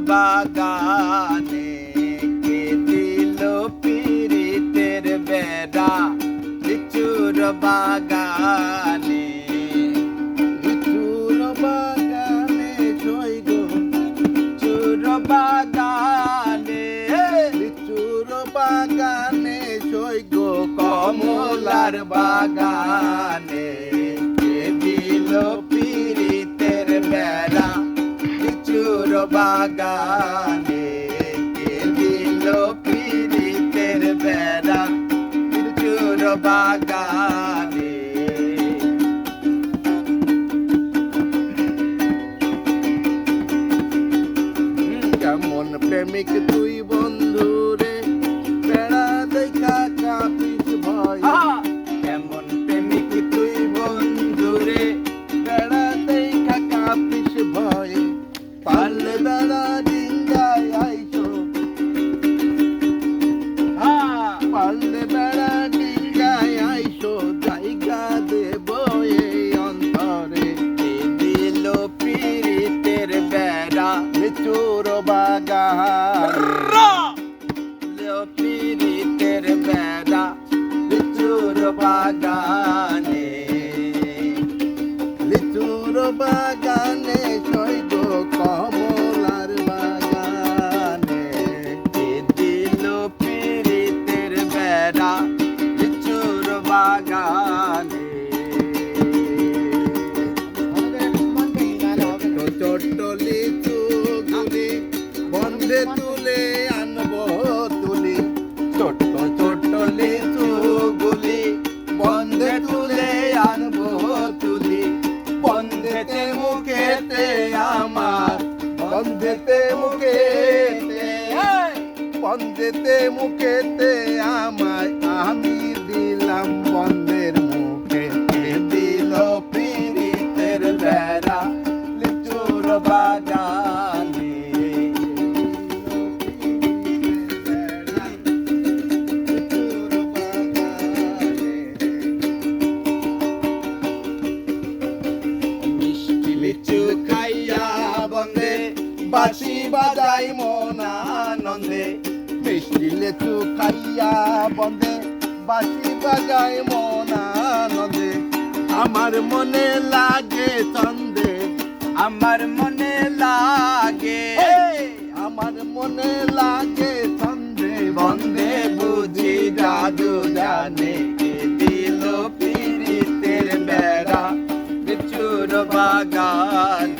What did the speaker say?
বাগানে কে দিল পীড়িতের বেড়া লিচুর বাগানে লিচুর বাগানে জয় গো লিচুর বাগানে লিচুর বাগানে জয় গো কমলার বাগানে কে দিল পীড়িতের বেড়া লিচুর বাগানে কে দিল পীড়িতের বেড়া লিচুর বাগানে কেমন প্রেমিক তুই বন্ধু রে বেড়া দেখা কাঁপিস ভয় কেমন প্রেমিক তুই বন্ধু রে বেড়া দেখা কাঁপিস ভয় পারলে বেড়া ডিঙ্গায় আইসো পারলে বেড়া ডিঙ্গায় আইসো জায়গা দেব এই অন্তরে কে দিল পীড়িতের বেড়া লিচুর বাগানে পীড়িতের বেড়া লিচুর বাগানে লিচুর বাগানে সৈব কমলার বাগানে কে দিল পীড়িতের বেড়া লিচুর বাগানে ছোট্ট লিচু গুলি বন্ধে তুলে আনবো তুলি ছোট্ট ছোট্ট লিচু গুলি বন্ধে তুলে আনবো তুলি বন্ধেতে মুখেতে আমার বন্ধেতে মুখেতে বন্ধেতে মুখেতে আমায় আমি দিলাম বন্ধের মুখে দিল পীড়িতের বেড়া লিচুর বাগানে মিষ্টি লিচু খাইয়া বন্ধে বাঁশি বাজাই মন আনন্দে মিষ্টি লিচু খাইয়া বন্ধে বাঁশি বাজাই মন আনন্দে আমার মনে লাগে চন্দে আমার মনে লাগে আমার মনে লাগে চন্দে বন্ধে বুঝি জাদু জানে কে দিল পীড়িতের বেড়া লিচুর বাগান